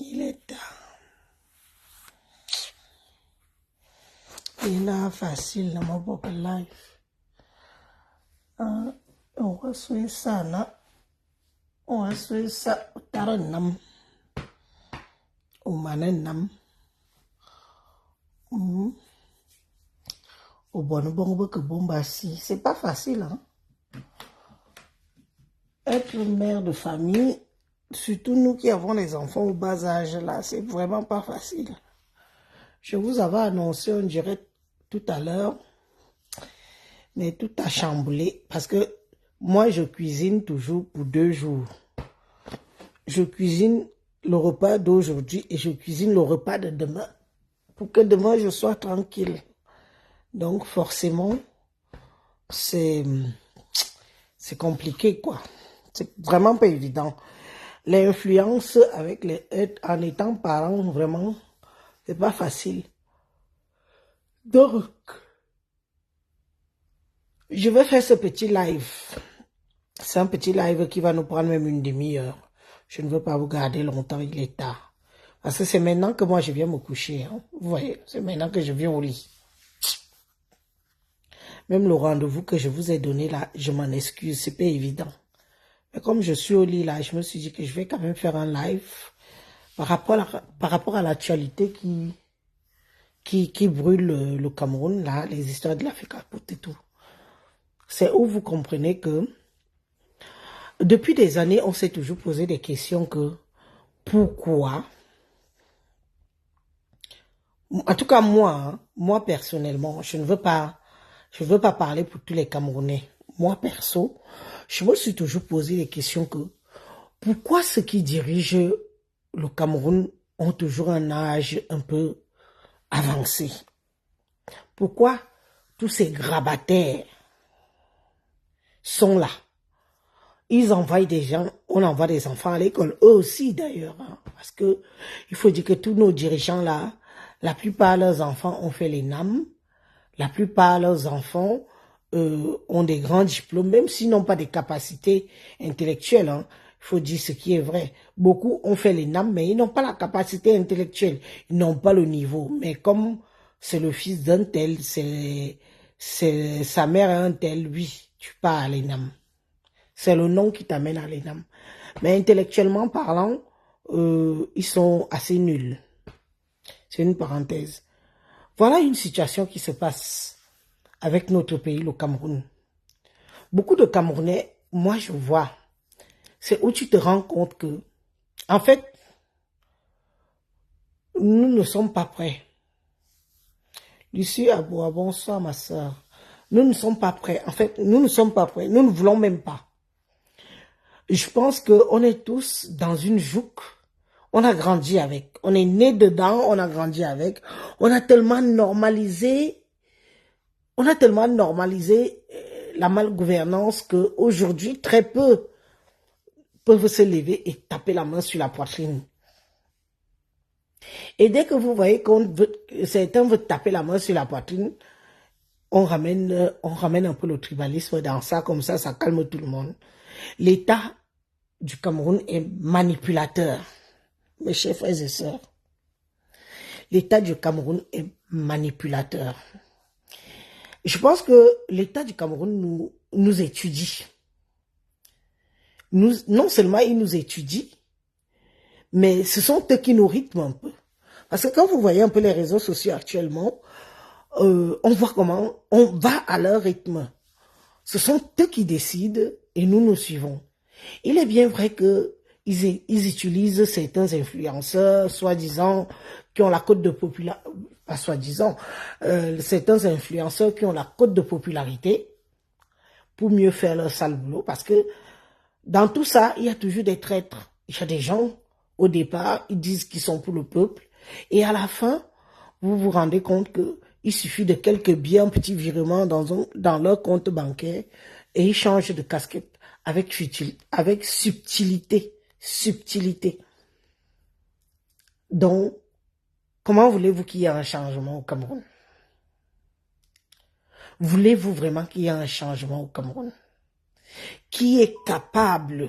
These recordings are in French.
Il est tard. Il est facile dans mon propre life. On va souhaiter ça, non? On va souhaiter ça. Taranam. Au manenam. Au bon que bombassi. C'est pas facile, hein? Être mère de famille, surtout nous qui avons les enfants au bas âge, là, c'est vraiment pas facile. Je vous avais annoncé un direct tout à l'heure, mais tout a chamboulé parce que moi, je cuisine toujours pour 2 jours. Je cuisine le repas d'aujourd'hui et je cuisine le repas de demain pour que demain, je sois tranquille. Donc, forcément, c'est compliqué, quoi. C'est vraiment pas évident. L'influence avec en étant parent, vraiment, c'est pas facile. Donc, je vais faire ce petit live. C'est un petit live qui va nous prendre même une demi-heure. Je ne veux pas vous garder longtemps, il est tard. Parce que c'est maintenant que moi je viens me coucher. Hein. Vous voyez, c'est maintenant que je viens au lit. Même le rendez-vous que je vous ai donné là, je m'en excuse, c'est pas évident. Mais comme je suis au lit là, je me suis dit que je vais quand même faire un live par rapport à l'actualité qui brûle le Cameroun, là, les histoires de l'Afrique et tout. C'est où vous comprenez que depuis des années, on s'est toujours posé des questions que pourquoi, en tout cas moi personnellement, je ne veux pas parler pour tous les Camerounais. Moi perso, je me suis toujours posé des questions que pourquoi ceux qui dirigent le Cameroun ont toujours un âge un peu avancé? Pourquoi tous ces grabataires sont là? Ils envoient des gens, on envoie des enfants à l'école, eux aussi d'ailleurs. Hein, parce que il faut dire que tous nos dirigeants là, la plupart de leurs enfants ont fait les NAM, la plupart de leurs enfants ont des grands diplômes, même s'ils n'ont pas des capacités intellectuelles. Hein, il faut dire ce qui est vrai. Beaucoup ont fait les NAM, mais ils n'ont pas la capacité intellectuelle. Ils n'ont pas le niveau. Mais comme c'est le fils d'un tel, c'est sa mère un tel, oui, tu pars à l'ENAM. C'est le nom qui t'amène à l'ENAM. Mais intellectuellement parlant, ils sont assez nuls. C'est une parenthèse. Voilà une situation qui se passe avec notre pays, le Cameroun. Beaucoup de Camerounais, moi je vois, c'est où tu te rends compte que, en fait, nous ne sommes pas prêts. Lucie Aboua, bonsoir ma soeur. Nous ne sommes pas prêts. En fait, nous ne sommes pas prêts. Nous ne voulons même pas. Je pense qu'on est tous dans une jouk. On a grandi avec. On est né dedans, on a grandi avec. On a tellement normalisé la malgouvernance qu'aujourd'hui, très peu peuvent se lever et taper la main sur la poitrine. Et dès que vous voyez certains veulent taper la main sur la poitrine, on ramène un peu le tribalisme dans ça, comme ça calme tout le monde. L'État du Cameroun est manipulateur, mes chers frères et sœurs. L'État du Cameroun est manipulateur. Je pense que l'État du Cameroun nous étudie. Non seulement il nous étudie, mais ce sont eux qui nous rythment un peu. Parce que quand vous voyez un peu les réseaux sociaux actuellement, on voit comment on va à leur rythme. Ce sont eux qui décident et nous suivons. Il est bien vrai que ils utilisent certains influenceurs, soi-disant, qui ont la cote de popularité, pas soi-disant, certains influenceurs qui ont la cote de popularité pour mieux faire leur sale boulot. Parce que dans tout ça, il y a toujours des traîtres. Il y a des gens, au départ, ils disent qu'ils sont pour le peuple. Et à la fin, vous vous rendez compte qu'il suffit de quelques biens, petits virements dans leur compte bancaire et ils changent de casquette avec subtilité. Donc, Comment voulez-vous qu'il y ait un changement au Cameroun? Voulez-vous vraiment qu'il y ait un changement au Cameroun? Qui est capable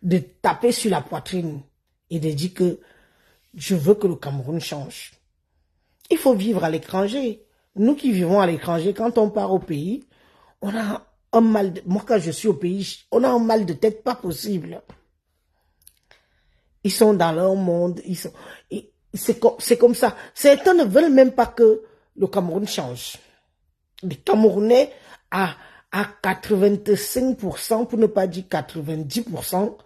de taper sur la poitrine et de dire que je veux que le Cameroun change? Il faut vivre à l'étranger. Nous qui vivons à l'étranger, quand on part au pays, on a un mal de... Moi, quand je suis au pays, on a un mal de tête pas possible. Ils sont dans leur monde. C'est comme ça. Certains ne veulent même pas que le Cameroun change. Les Camerounais, à 85%, pour ne pas dire 90%,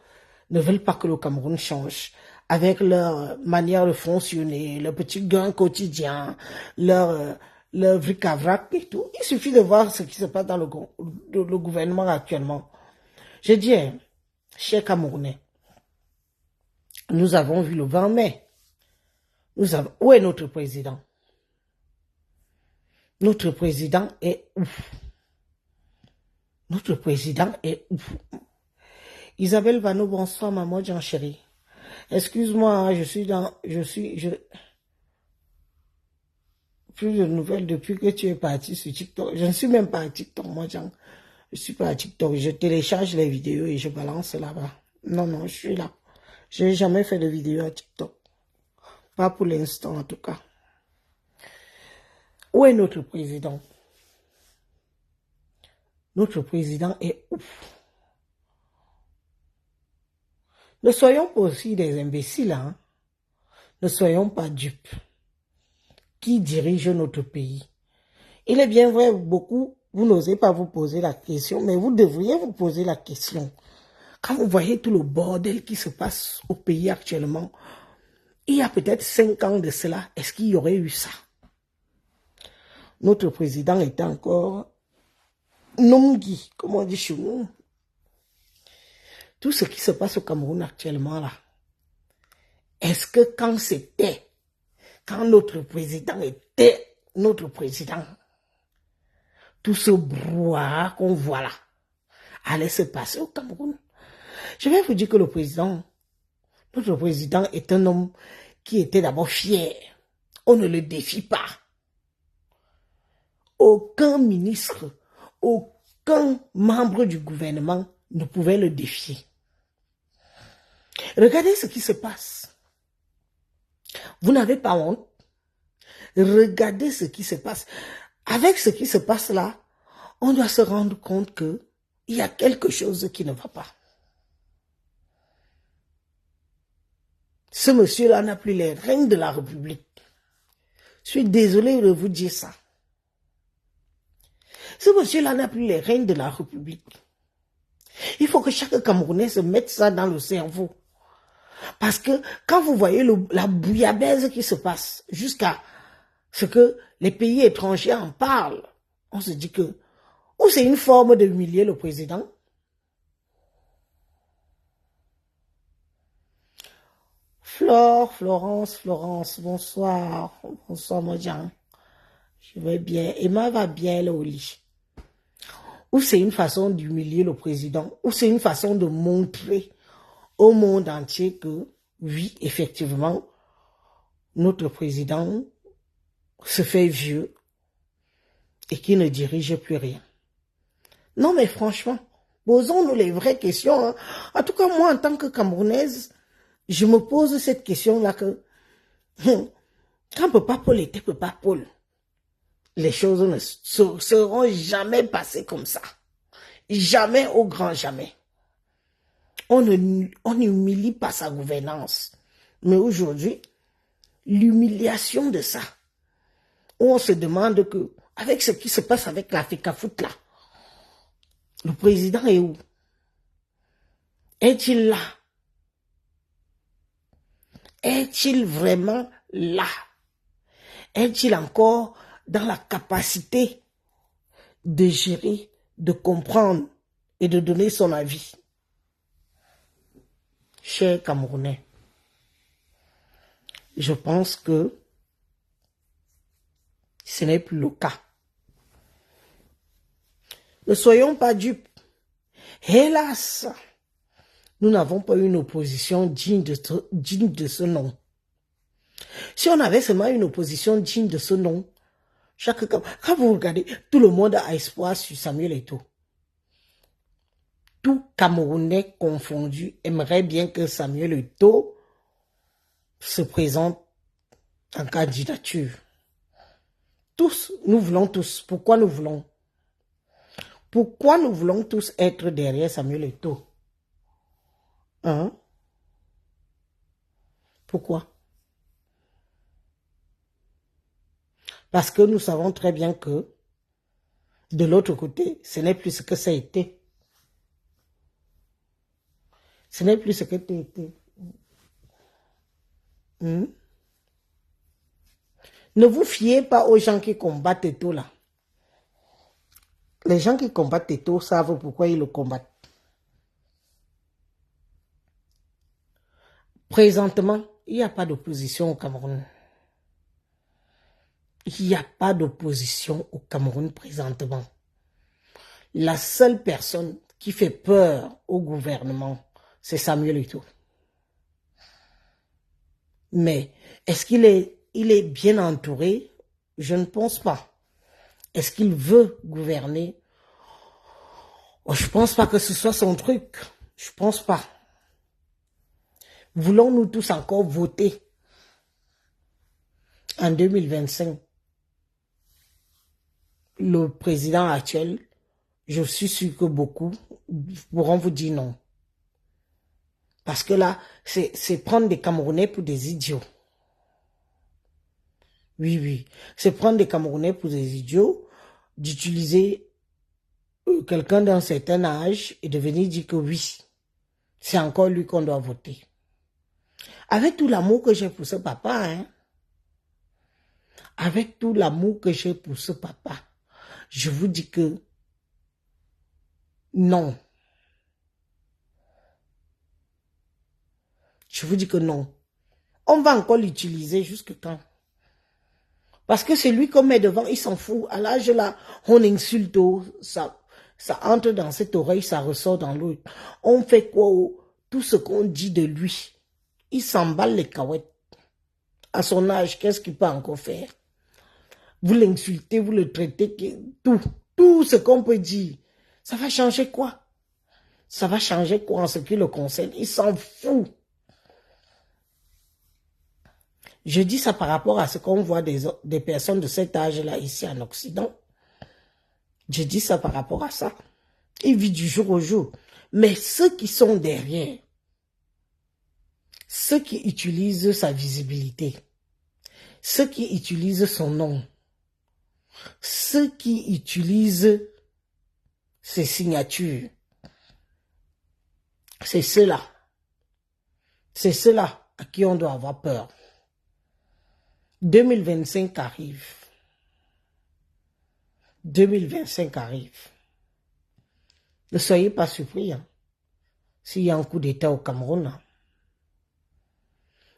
ne veulent pas que le Cameroun change. Avec leur manière de fonctionner, leur petit gain quotidien, leur vric-à-vrac et tout. Il suffit de voir ce qui se passe dans le gouvernement actuellement. Je dis, chers Camerounais, nous avons vu le 20 mai. Où est notre président? Notre président est où? Notre président est où? Isabelle Vano, bonsoir, maman Jean chéri. Excuse-moi, plus de nouvelles depuis que tu es parti sur TikTok. Je ne suis même pas à TikTok, moi, Jean. Je suis pas à TikTok. Je télécharge les vidéos et je balance là-bas. Non, je suis là. Je n'ai jamais fait de vidéo à TikTok. Pas pour l'instant, en tout cas. Où est notre président? Notre président est où? Ne soyons pas aussi des imbéciles, hein? Ne soyons pas dupes. Qui dirige notre pays? Il est bien vrai, beaucoup, vous n'osez pas vous poser la question, mais vous devriez vous poser la question. Quand vous voyez tout le bordel qui se passe au pays actuellement, il y a peut-être 5 ans de cela, est-ce qu'il y aurait eu ça? Notre président était encore Nongi, comme on dit chez nous. Tout ce qui se passe au Cameroun actuellement là, est-ce que quand notre président était notre président, tout ce brouhaha qu'on voit là allait se passer au Cameroun? Je vais vous dire que notre président est un homme qui était d'abord fier. On ne le défie pas. Aucun ministre, aucun membre du gouvernement ne pouvait le défier. Regardez ce qui se passe. Vous n'avez pas honte? Regardez ce qui se passe. Avec ce qui se passe là, on doit se rendre compte qu'il y a quelque chose qui ne va pas. Ce monsieur-là n'a plus les rênes de la République. Je suis désolé de vous dire ça. Ce monsieur-là n'a plus les rênes de la République. Il faut que chaque Camerounais se mette ça dans le cerveau. Parce que quand vous voyez la bouillabaisse qui se passe, jusqu'à ce que les pays étrangers en parlent, on se dit que, ou c'est une forme de humilier le président. Florence, bonsoir. Bonsoir, mon Jean. Je vais bien. Emma va bien là au lit. Ou c'est une façon d'humilier le président, ou c'est une façon de montrer au monde entier que, oui, effectivement, notre président se fait vieux et qu'il ne dirige plus rien. Non, mais franchement, posons-nous les vraies questions. Hein. En tout cas, moi, en tant que Camerounaise, je me pose cette question-là que, quand Papa Paul était Papa Paul, les choses ne seront jamais passées comme ça. Jamais au grand jamais. On n'humilie pas sa gouvernance. Mais aujourd'hui, l'humiliation de ça, où on se demande que, avec ce qui se passe avec l'Africa Foot là, le président est où? Est-il là? Est-il vraiment là? Est-il encore dans la capacité de gérer, de comprendre et de donner son avis? Chers Camerounais, je pense que ce n'est plus le cas. Ne soyons pas dupes. Hélas, nous n'avons pas une opposition digne de ce nom. Si on avait seulement une opposition digne de ce nom, quand vous regardez, tout le monde a espoir sur Samuel Eto'o. Tout Camerounais confondu aimerait bien que Samuel Eto'o se présente en candidature. Tous, nous voulons tous. Pourquoi nous voulons? Pourquoi nous voulons tous être derrière Samuel Eto'o? Hein? Pourquoi? Parce que nous savons très bien que de l'autre côté, ce n'est plus ce que ça a été. Ce n'est plus ce que tu étais. Ne vous fiez pas aux gens qui combattent Eto'o là. Les gens qui combattent Eto'o savent pourquoi ils le combattent. Présentement, il n'y a pas d'opposition au Cameroun. Il n'y a pas d'opposition au Cameroun présentement. La seule personne qui fait peur au gouvernement, c'est Samuel Eto'o. Mais est-ce qu'il est bien entouré? Je ne pense pas. Est-ce qu'il veut gouverner? Oh, je ne pense pas que ce soit son truc. Je ne pense pas. Voulons-nous tous encore voter en 2025? Le président actuel, je suis sûr que beaucoup pourront vous dire non. Parce que là, c'est prendre des Camerounais pour des idiots. Oui, oui. C'est prendre des Camerounais pour des idiots, d'utiliser quelqu'un d'un certain âge et de venir dire que oui, c'est encore lui qu'on doit voter. Avec tout l'amour que j'ai pour ce papa, hein. Avec tout l'amour que j'ai pour ce papa, je vous dis que non. Je vous dis que non. On va encore l'utiliser jusque quand? Parce que c'est lui qu'on met devant, il s'en fout. À l'âge là, on insulte, ça entre dans cette oreille, ça ressort dans l'autre. On fait quoi? Tout ce qu'on dit de lui, il s'emballe les cahuètes. À son âge, qu'est-ce qu'il peut encore faire? Vous l'insultez, vous le traitez, tout ce qu'on peut dire. Ça va changer quoi? Ça va changer quoi en ce qui le concerne? Il s'en fout. Je dis ça par rapport à ce qu'on voit des personnes de cet âge-là ici en Occident. Je dis ça par rapport à ça. Il vit du jour au jour. Mais ceux qui sont derrière, ceux qui utilisent sa visibilité, ceux qui utilisent son nom, ceux qui utilisent ses signatures, c'est ceux-là. C'est ceux-là à qui on doit avoir peur. 2025 arrive. 2025 arrive. Ne soyez pas surpris hein, s'il y a un coup d'État au Cameroun. Hein.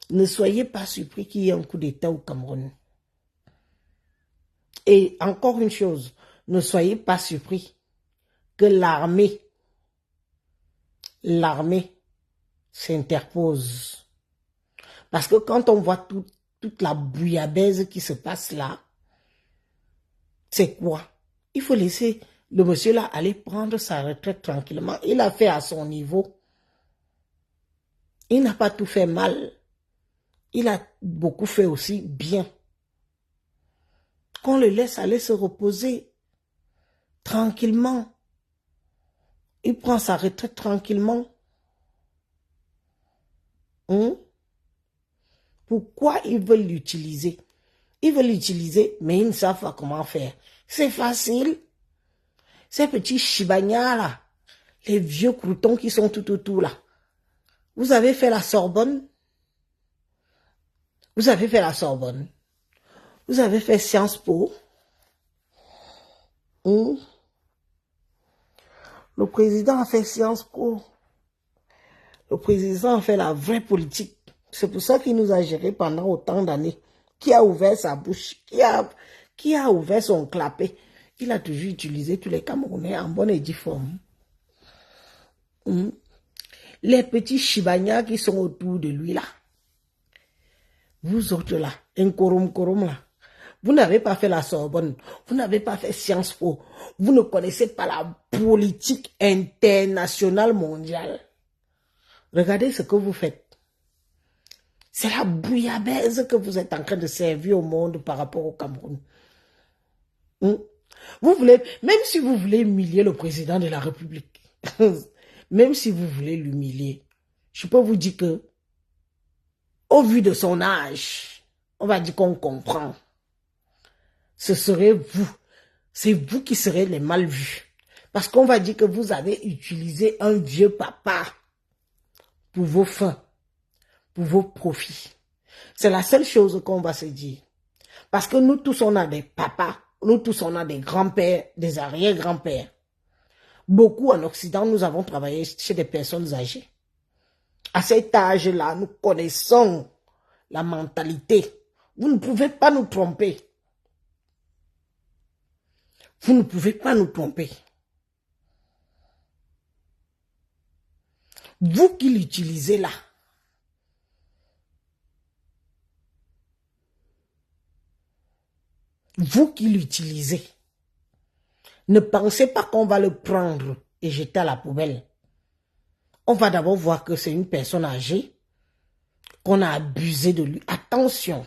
Ne soyez pas surpris qu'il y ait un coup d'État au Cameroun. Et encore une chose, ne soyez pas surpris que l'armée s'interpose. Parce que quand on voit toute la bouillabaisse qui se passe là, c'est quoi? Il faut laisser le monsieur là aller prendre sa retraite tranquillement. Il a fait à son niveau. Il n'a pas tout fait mal. Il a beaucoup fait aussi bien. Qu'on le laisse aller se reposer tranquillement. Il prend sa retraite tranquillement. Pourquoi ils veulent l'utiliser? Ils veulent l'utiliser, mais ils ne savent pas comment faire. C'est facile. Ces petits chibagnards là, les vieux croutons qui sont tout autour là. Vous avez fait la Sorbonne? Vous avez fait la Sorbonne. Vous avez fait Sciences Po. Le président a fait Sciences Po. Le président a fait la vraie politique. C'est pour ça qu'il nous a géré pendant autant d'années. Qui a ouvert sa bouche, qui a ouvert son clapet. Il a toujours utilisé tous les Camerounais en bonne et due forme. Les petits chibagnards qui sont autour de lui là. Vous autres là, un corum là. Vous n'avez pas fait la Sorbonne, vous n'avez pas fait Sciences Po, vous ne connaissez pas la politique internationale mondiale. Regardez ce que vous faites. C'est la bouillabaisse que vous êtes en train de servir au monde par rapport au Cameroun. Vous voulez, même si vous voulez humilier le président de la République, même si vous voulez l'humilier, je peux vous dire que, au vu de son âge, on va dire qu'on comprend. Ce serait vous. C'est vous qui serez les mal vus. Parce qu'on va dire que vous avez utilisé un vieux papa pour vos fins, pour vos profits. C'est la seule chose qu'on va se dire. Parce que nous tous, on a des papas, nous tous, on a des grands-pères, des arrière-grands-pères. Beaucoup en Occident, nous avons travaillé chez des personnes âgées. À cet âge-là, nous connaissons la mentalité. Vous ne pouvez pas nous tromper. Vous ne pouvez pas nous tromper. Vous qui l'utilisez là, vous qui l'utilisez, ne pensez pas qu'on va le prendre et jeter à la poubelle. On va d'abord voir que c'est une personne âgée, qu'on a abusé de lui. Attention,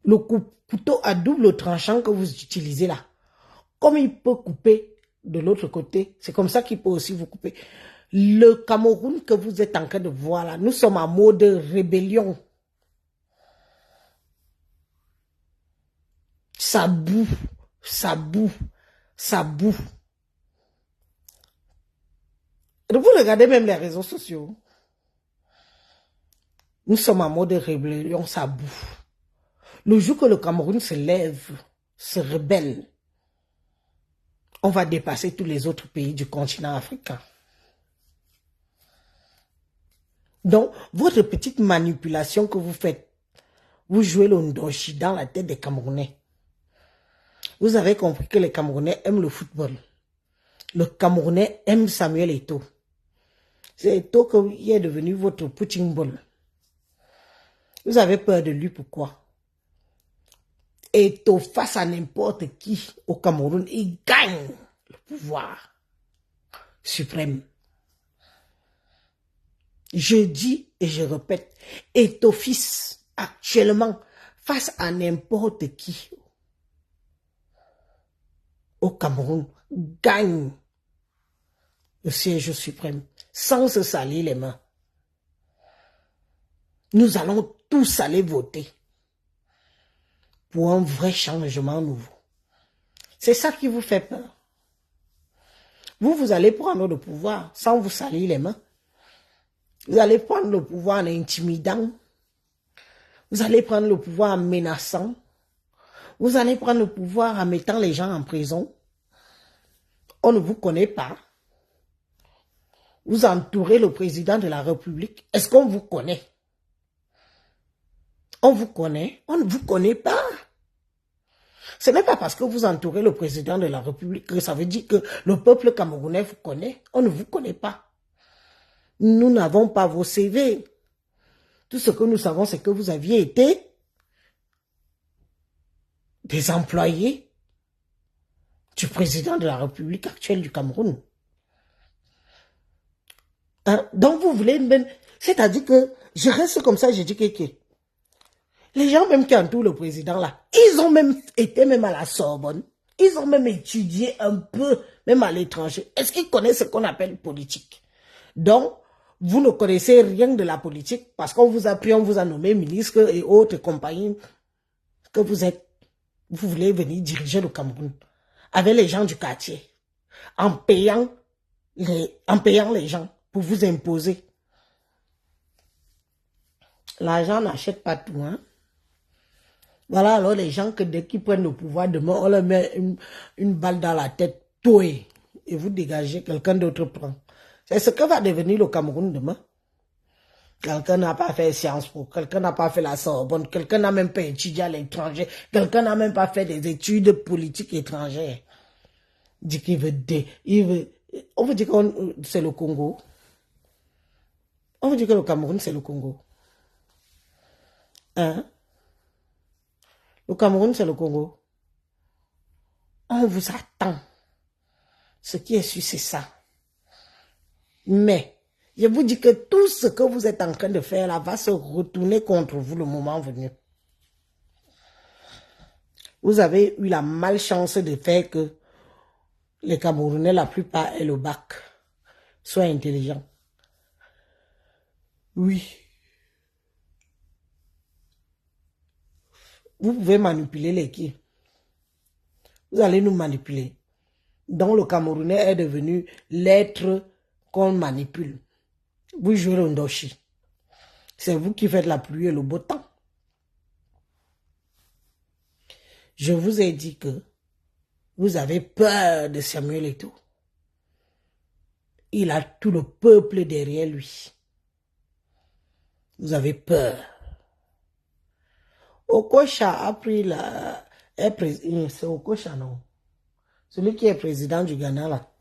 le couteau à double tranchant que vous utilisez là, comme il peut couper de l'autre côté, c'est comme ça qu'il peut aussi vous couper. Le Cameroun que vous êtes en train de voir là, nous sommes en mode rébellion. Ça boue, ça boue, ça boue. Vous regardez même les réseaux sociaux. Nous sommes en mode rébellion, ça boue. Le jour que le Cameroun se lève, se rebelle, on va dépasser tous les autres pays du continent africain. Donc, votre petite manipulation que vous faites, vous jouez le ndoshi dans la tête des Camerounais. Vous avez compris que les Camerounais aiment le football. Le Camerounais aime Samuel Eto'o. C'est Eto'o qui est devenu votre punching ball. Vous avez peur de lui, pourquoi? Eto'o, face à n'importe qui au Cameroun, il gagne le pouvoir suprême. Je dis et je répète, Eto'o fils, actuellement, face à n'importe qui au Cameroun, gagne le siège suprême, sans se salir les mains. Nous allons tous aller voter pour un vrai changement nouveau. C'est ça qui vous fait peur. Vous allez prendre le pouvoir sans vous salir les mains. Vous allez prendre le pouvoir en intimidant. Vous allez prendre le pouvoir en menaçant. Vous allez prendre le pouvoir en mettant les gens en prison. On ne vous connaît pas. Vous entourez le président de la République. Est-ce qu'on vous connaît? On vous connaît? On ne vous connaît pas. Ce n'est pas parce que vous entourez le président de la République que ça veut dire que le peuple camerounais vous connaît. On ne vous connaît pas. Nous n'avons pas vos CV. Tout ce que nous savons, c'est que vous aviez été des employés du président de la République actuelle du Cameroun. Hein? Donc vous voulez même... C'est-à-dire que je reste comme ça, je dis que les gens même qui entourent le président là, ils ont même été même à la Sorbonne. Ils ont même étudié un peu, même à l'étranger. Est-ce qu'ils connaissent ce qu'on appelle politique? Donc, vous ne connaissez rien de la politique parce qu'on vous a pris, on vous a nommé ministre et autres compagnies que vous voulez venir diriger le Cameroun avec les gens du quartier, en payant les gens pour vous imposer. L'argent n'achète pas tout, hein. Voilà alors les gens que dès qu'ils prennent le pouvoir demain, on leur met une balle dans la tête, toué, et vous dégagez, quelqu'un d'autre prend. C'est ce que va devenir le Cameroun demain. Quelqu'un n'a pas fait Sciences Po, quelqu'un n'a pas fait la Sorbonne, quelqu'un n'a même pas étudié à l'étranger, quelqu'un n'a même pas fait des études politiques étrangères. Dit qu'il veut, on veut dire que c'est le Congo. On veut dire que le Cameroun c'est le Congo. Hein? Le Cameroun, c'est le Congo. On vous attend. Ce qui est sûr, c'est ça. Mais, je vous dis que tout ce que vous êtes en train de faire là va se retourner contre vous le moment venu. Vous avez eu la malchance de faire que les Camerounais, la plupart, aient le bac. Soient intelligents. Oui. Vous pouvez manipuler l'équipe. Vous allez nous manipuler. Donc le Camerounais est devenu l'être qu'on manipule. Vous jouez le ndoshi. C'est vous qui faites la pluie et le beau temps. Je vous ai dit que vous avez peur de Samuel Eto'o. Il a tout le peuple derrière lui. Vous avez peur. Okocha a pris la... C'est Okocha, non? Celui qui est président du Ghana, là.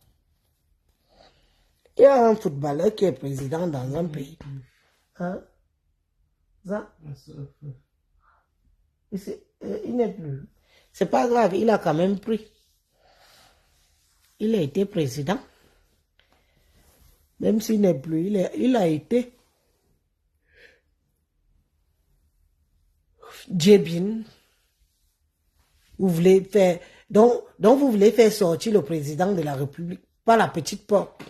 Il y a un footballeur qui est président dans un pays. Hein? Ça? Il n'est plus. C'est pas grave, il a quand même pris. Il a été président. Même s'il n'est plus, il a été. Djebin. Vous voulez faire... Donc vous voulez faire sortir le président de la République par la petite porte.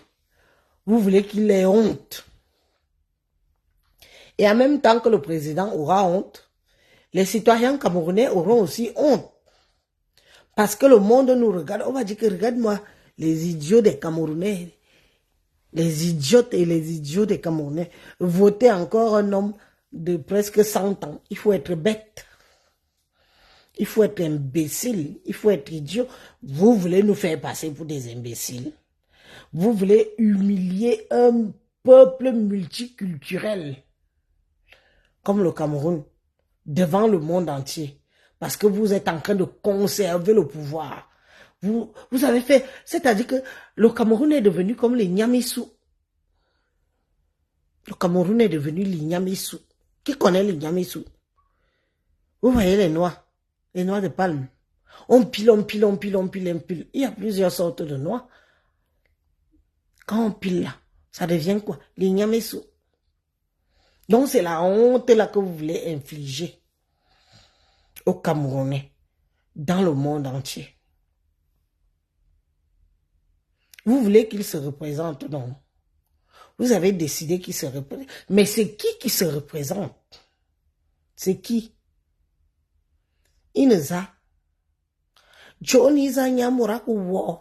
Vous voulez qu'il ait honte. Et en même temps que le président aura honte, les citoyens camerounais auront aussi honte. Parce que le monde nous regarde. On va dire que regarde-moi les idiots des Camerounais. Les idiotes et les idiots des Camerounais. Voter encore un homme de presque 100 ans. Il faut être bête. Il faut être imbécile. Il faut être idiot. Vous voulez nous faire passer pour des imbéciles. Vous voulez humilier un peuple multiculturel comme le Cameroun devant le monde entier. Parce que vous êtes en train de conserver le pouvoir. Vous avez fait... C'est-à-dire que le Cameroun est devenu comme les Nyamissou. Le Cameroun est devenu les Nyamissou. Qui connaît les Nyamissou? Vous voyez les noix de palme. On pile, on pile, on pile, on pile, on pile. Il y a plusieurs sortes de noix. Quand on pile là, ça devient quoi? Les Nyamissou. Donc c'est la honte là que vous voulez infliger aux Camerounais dans le monde entier. Vous voulez qu'ils se représentent, non? Vous avez décidé qu'ils se représentent. Mais c'est qui se représente? C'est qui? Ineza. Johnny Zanyamuraku wo.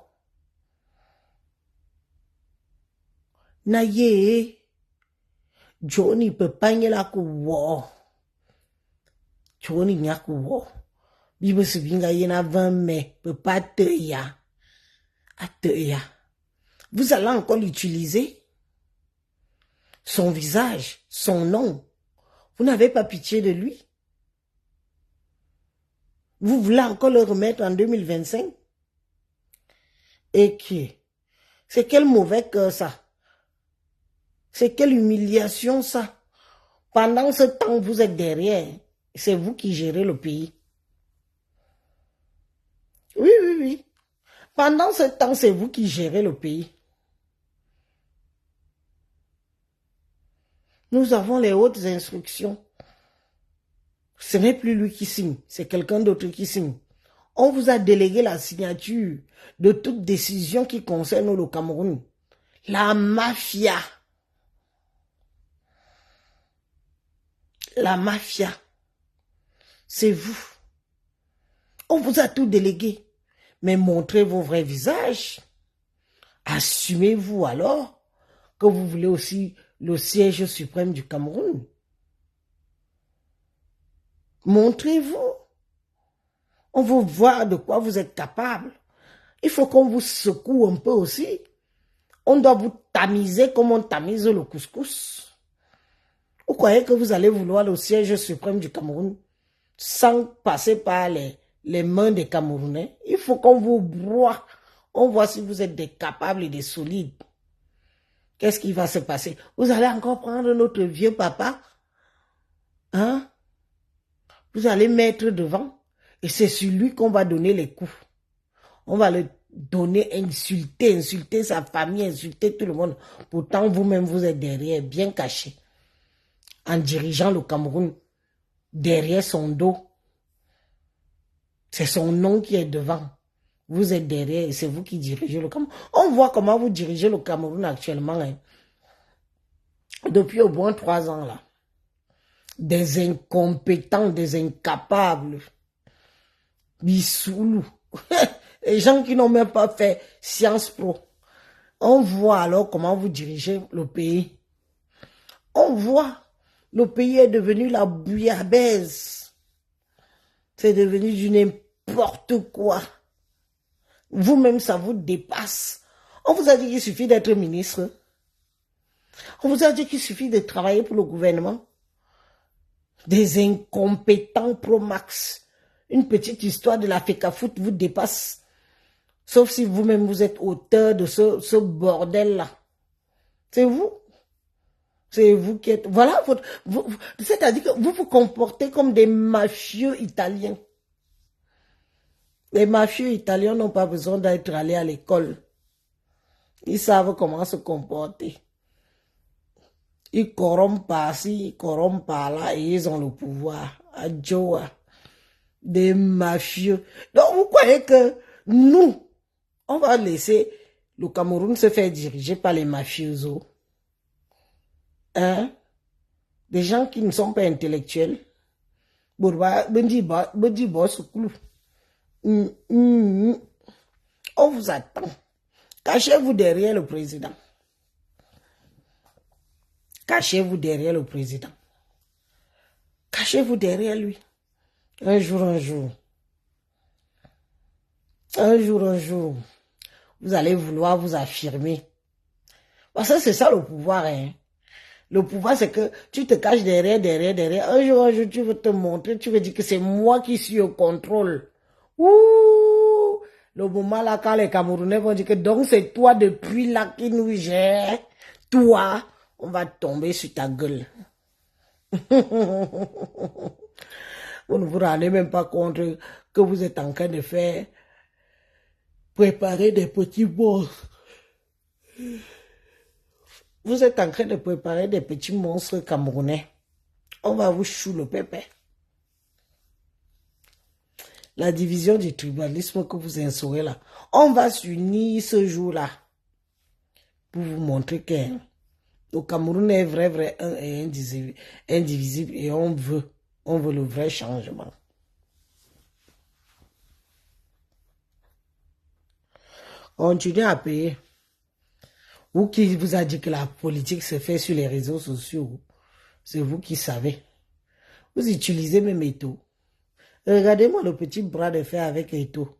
Naye. Johnny peut pas y la wo. Johnny nyaku wo. Bibe se binga yena 20 mai. Peut pas te ya. A te ya. Vous allez encore l'utiliser? Son visage, son nom. Vous n'avez pas pitié de lui? Vous voulez encore le remettre en 2025? Et qui? C'est quel mauvais cœur ça? C'est quelle humiliation ça? Pendant ce temps, vous êtes derrière. C'est vous qui gérez le pays. Oui, oui, oui. Pendant ce temps, c'est vous qui gérez le pays. Nous avons les hautes instructions. Ce n'est plus lui qui signe, c'est quelqu'un d'autre qui signe. On vous a délégué la signature de toute décision qui concerne le Cameroun. La mafia. La mafia. C'est vous. On vous a tout délégué. Mais montrez vos vrais visages. Assumez-vous alors que vous voulez aussi le siège suprême du Cameroun. Montrez-vous. On veut voir de quoi vous êtes capable. Il faut qu'on vous secoue un peu aussi. On doit vous tamiser comme on tamise le couscous. Vous croyez que vous allez vouloir le siège suprême du Cameroun sans passer par les mains des Camerounais? Il faut qu'on vous broie. On voit si vous êtes des capables et des solides. Qu'est-ce qui va se passer? Vous allez encore prendre notre vieux papa? Hein? Vous allez mettre devant et c'est sur lui qu'on va donner les coups. On va le donner, insulter sa famille, insulter tout le monde. Pourtant, vous-même, vous êtes derrière, bien caché, en dirigeant le Cameroun, derrière son dos. C'est son nom qui est devant. Vous êtes derrière et c'est vous qui dirigez le Cameroun. On voit comment vous dirigez le Cameroun actuellement. Hein. Depuis au moins 3 ans, là. Des incompétents, des incapables. Bissoulou. Les gens qui n'ont même pas fait Sciences Po. On voit alors comment vous dirigez le pays. On voit. Le pays est devenu la bouillabaisse. C'est devenu du n'importe quoi. Vous-même, ça vous dépasse. On vous a dit qu'il suffit d'être ministre. On vous a dit qu'il suffit de travailler pour le gouvernement. Des incompétents pro max. Une petite histoire de la FECAFOOT vous dépasse. Sauf si vous-même vous êtes auteur de ce bordel-là. C'est vous. C'est vous qui êtes... Voilà, c'est-à-dire que vous vous comportez comme des mafieux italiens. Les mafieux italiens n'ont pas besoin d'être allés à l'école. Ils savent comment se comporter. Ils corrompent par-ci, ils corrompent par-là et ils ont le pouvoir. Adjoa. Des mafieux. Donc vous croyez que nous, on va laisser le Cameroun se faire diriger par les mafiosos? Hein? Des gens qui ne sont pas intellectuels. On vous attend. Cachez-vous derrière le président. Cachez-vous derrière le président. Cachez-vous derrière lui. Un jour, vous allez vouloir vous affirmer. Parce que c'est ça le pouvoir, hein. Le pouvoir, c'est que tu te caches derrière. Un jour, tu veux te montrer, tu veux dire que c'est moi qui suis au contrôle. Ouh! Le moment là, quand les Camerounais vont dire que donc c'est toi depuis là qui nous gère, toi, on va tomber sur ta gueule. Vous ne vous rendez même pas compte que vous êtes en train de faire préparer des petits monstres. Vous êtes en train de préparer des petits monstres camerounais. On va vous chou le pépé. La division du tribalisme que vous instaurez là. On va s'unir ce jour-là pour vous montrer que le Cameroun est vrai, un et indivisible et on veut le vrai changement. Continuez à payer. Ou qui vous a dit que la politique se fait sur les réseaux sociaux? C'est vous qui savez. Vous utilisez même Eto'o. Regardez-moi le petit bras de fer avec Eto'o.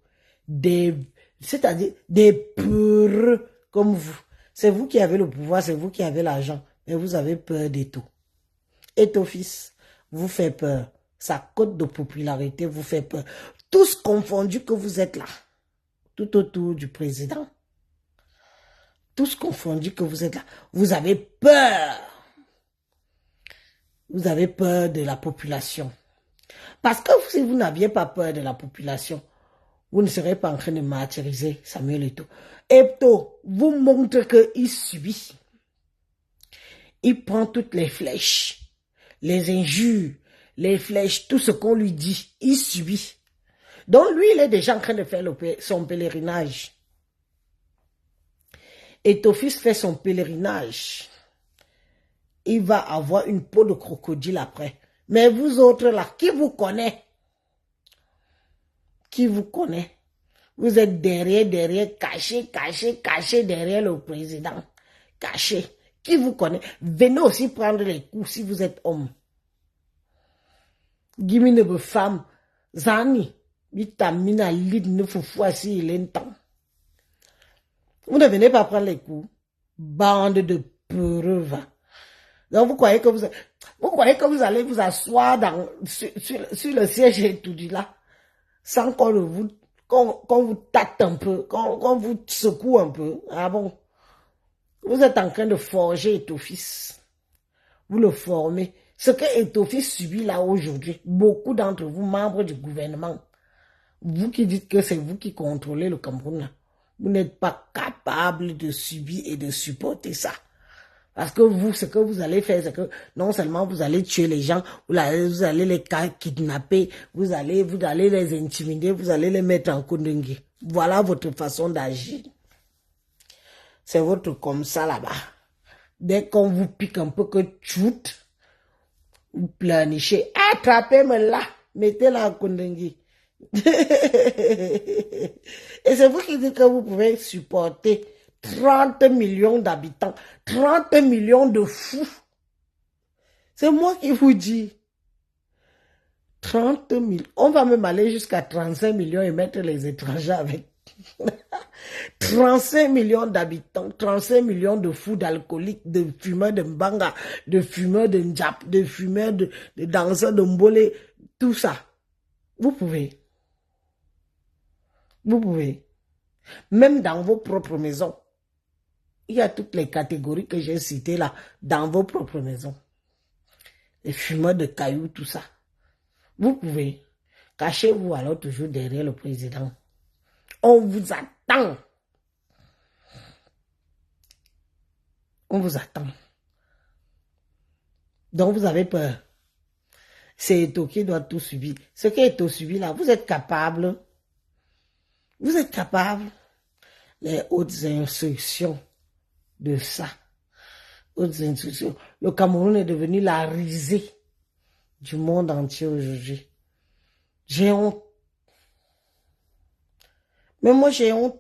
C'est-à-dire des peureux comme vous. C'est vous qui avez le pouvoir, c'est vous qui avez l'argent. Mais vous avez peur d'Eto'o. Eto'o fils vous fait peur. Sa cote de popularité vous fait peur. Tous confondus que vous êtes là. Tout autour du président. Tous confondus que vous êtes là. Vous avez peur. Vous avez peur de la population. Parce que si vous n'aviez pas peur de la population, vous ne serez pas en train de martyriser Samuel Eto'o. Eto'o vous montre qu'il subit. Il prend toutes les flèches, les injures, les flèches, tout ce qu'on lui dit, il subit. Donc lui, il est déjà en train de faire son pèlerinage. Eto'o fils fait son pèlerinage. Il va avoir une peau de crocodile après. Mais vous autres là, qui vous connaît? Qui vous connaît? Vous êtes derrière, caché derrière le président. Caché. Qui vous connaît? Venez aussi prendre les coups si vous êtes homme. Gimine de femme. Zani. Vitamina lid ne foufou si il est temps. Vous ne venez pas prendre les coups. Bande de peureux. Donc vous croyez que vous allez vous asseoir sur le siège et tout là, sans qu'on vous tâte un peu, qu'on vous secoue un peu. Ah bon? Vous êtes en train de forger Eto'o fils. Vous le formez. Ce que Etofi subit là aujourd'hui, beaucoup d'entre vous, membres du gouvernement, vous qui dites que c'est vous qui contrôlez le Cameroun, là, vous n'êtes pas capable de subir et de supporter ça. Parce que vous, ce que vous allez faire, c'est que non seulement vous allez tuer les gens, vous allez les kidnapper, vous allez les intimider, vous allez les mettre en kondengé. Voilà votre façon d'agir. C'est votre comme ça là-bas. Dès qu'on vous pique un peu que tchout, vous planichez. Attrapez-moi là, mettez-la en kondengé. Et c'est vous qui dites que vous pouvez supporter 30 millions d'habitants, 30 millions de fous. C'est moi qui vous dis. 30 000. On va même aller jusqu'à 35 millions et mettre les étrangers avec. 35 millions d'habitants, 35 millions de fous, d'alcooliques, de fumeurs de mbanga, de fumeurs de njap, de fumeurs de danseurs de mbolé, tout ça. Vous pouvez. Vous pouvez. Même dans vos propres maisons. Il y a toutes les catégories que j'ai citées là, dans vos propres maisons. Les fumeurs de cailloux, tout ça. Vous pouvez. Cachez-vous alors toujours derrière le président. On vous attend. On vous attend. Donc vous avez peur. C'est Eto qui doit tout subir. Ce qui est Eto subi là, vous êtes capable. Vous êtes capable. Les hautes instructions de ça. Hautes instructions. Le Cameroun est devenu la risée du monde entier aujourd'hui. J'ai honte. Mais moi j'ai honte.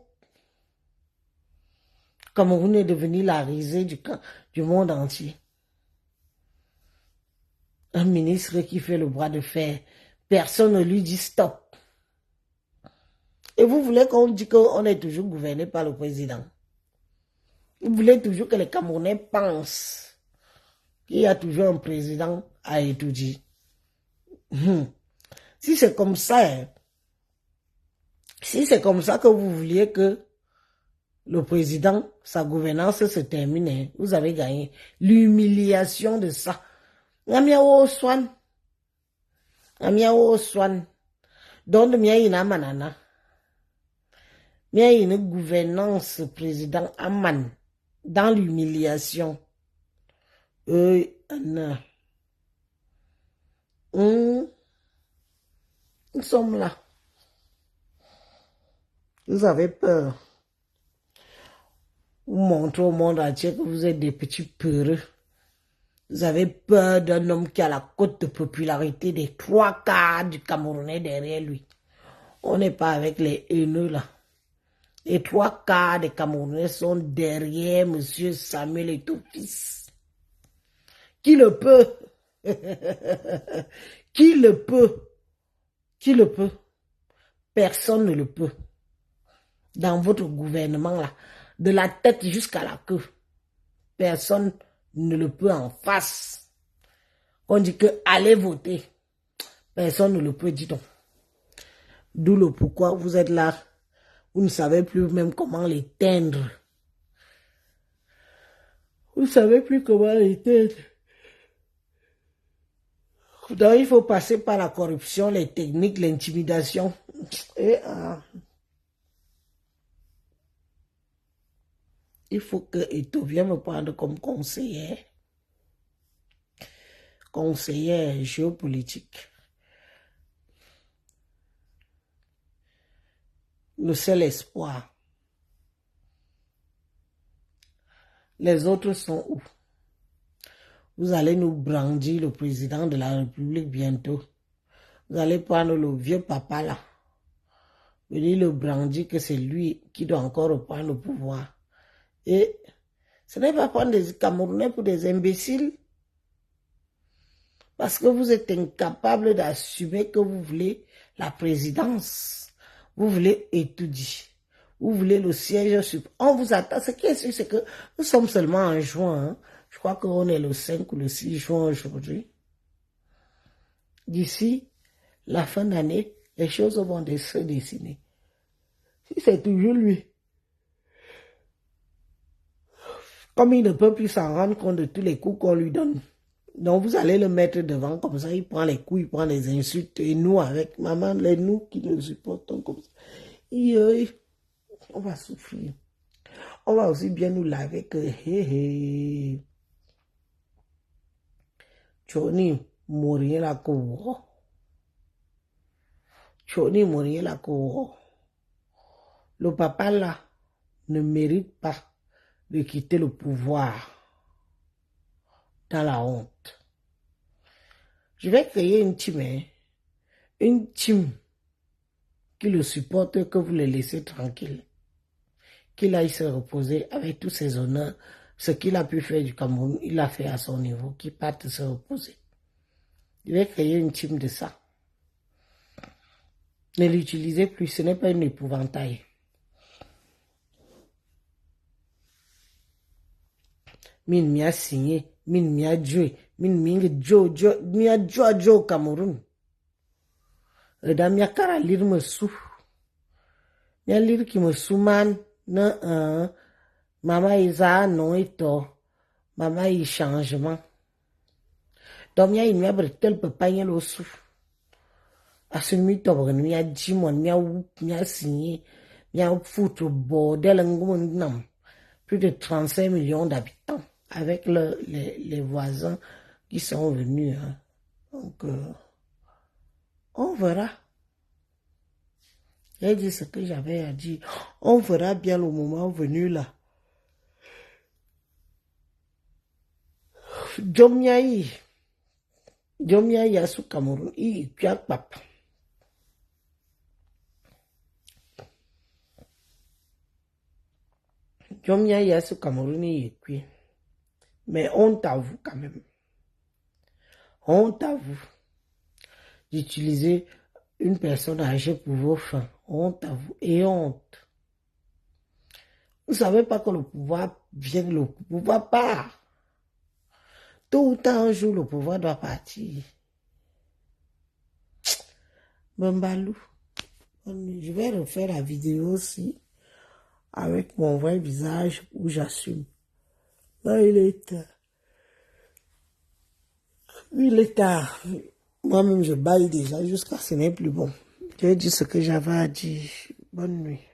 Le Cameroun est devenu la risée du monde entier. Un ministre qui fait le bras de fer, personne ne lui dit stop. Et vous voulez qu'on dise qu'on est toujours gouverné par le président. Vous voulez toujours que les Camerounais pensent qu'il y a toujours un président à étudier. Si c'est comme ça, si c'est comme ça que vous vouliez que le président, sa gouvernance se termine, vous avez gagné. L'humiliation de ça. Namiao Swan. Namiao Swan. Donc, mia manana. Mia une gouvernance président Aman. Dans l'humiliation. Anna. Nous sommes là. Vous avez peur. Vous montrez au monde entier que vous êtes des petits peureux. Vous avez peur d'un homme qui a la cote de popularité des 3/4 du Camerounais derrière lui. On n'est pas avec les haineux là. Les 3/4 des Camerounais sont derrière M. Samuel Eto'o-Fils. Qui le peut? Qui le peut? Qui le peut? Personne ne le peut. Dans votre gouvernement là, de la tête jusqu'à la queue, personne ne le peut en face. On dit que allez voter. Personne ne le peut, dis donc. D'où le pourquoi vous êtes là. Vous ne savez plus même comment l'éteindre. Vous ne savez plus comment l'éteindre. Donc il faut passer par la corruption, les techniques, l'intimidation. Et il faut que Eto'o vienne me prendre comme conseiller géopolitique. Le seul espoir. Les autres sont où? Vous allez nous brandir le président de la République bientôt. Vous allez prendre le vieux papa là. Venir le brandir que c'est lui qui doit encore reprendre le pouvoir. Et ce n'est pas prendre des Camerounais pour des imbéciles. Parce que vous êtes incapable d'assumer que vous voulez la présidence. Vous voulez étudier. Vous voulez le siège. On vous attend. Ce qui est sûr, c'est que nous sommes seulement en juin. Hein. Je crois qu'on est le 5 ou le 6 juin aujourd'hui. D'ici la fin d'année, les choses vont se dessiner. Si c'est toujours lui. Comme il ne peut plus s'en rendre compte de tous les coups qu'on lui donne. Donc, vous allez le mettre devant comme ça, il prend les coups, il prend les insultes. Et nous, avec maman, les nous qui le supportons comme ça, on va souffrir. On va aussi bien nous laver que, Choni, mourir la cour. Choni, mourir la cour. Le papa là ne mérite pas de quitter le pouvoir dans la honte. Je vais créer une team, hein? Une team qui le supporte, que vous le laissez tranquille. Qu'il aille se reposer avec tous ses honneurs. Ce qu'il a pu faire du Cameroun, il l'a fait à son niveau. Qu'il parte se reposer. Je vais créer une team de ça. Ne l'utilisez plus, ce n'est pas une épouvantail. Min mia signé, min mia joué, min mingue jo au Cameroun. Reda mia kara lire me sou. Mia lire qui me souman, non, maman isa non eto, maman y changement. Donc mia mia bretel pe pa yen lo sou. Asumi to bren mia jimon mia whoop mia signé, mia foutre bordel ngum. Plus de 35 millions d'habitants avec les voisins qui sont venus. Hein. Donc, on verra. J'ai dit ce que j'avais à dire. On verra bien le moment venu là. Djomiaï à ce Cameroun, il y a papa. Djomiaï à ce Cameroun, il est cuit. Mais honte à vous quand même. Honte à vous d'utiliser une personne âgée pour vos fins. Honte à vous et honte. Vous ne savez pas que le pouvoir vient, le pouvoir part. Tôt ou tard, un jour, le pouvoir doit partir. Bambalou. Je vais refaire la vidéo aussi avec mon vrai visage où j'assume. Là, il est tard. Il est tard. Moi-même, je baille déjà jusqu'à ce n'est plus bon. J'ai dit ce que j'avais à dire. Bonne nuit.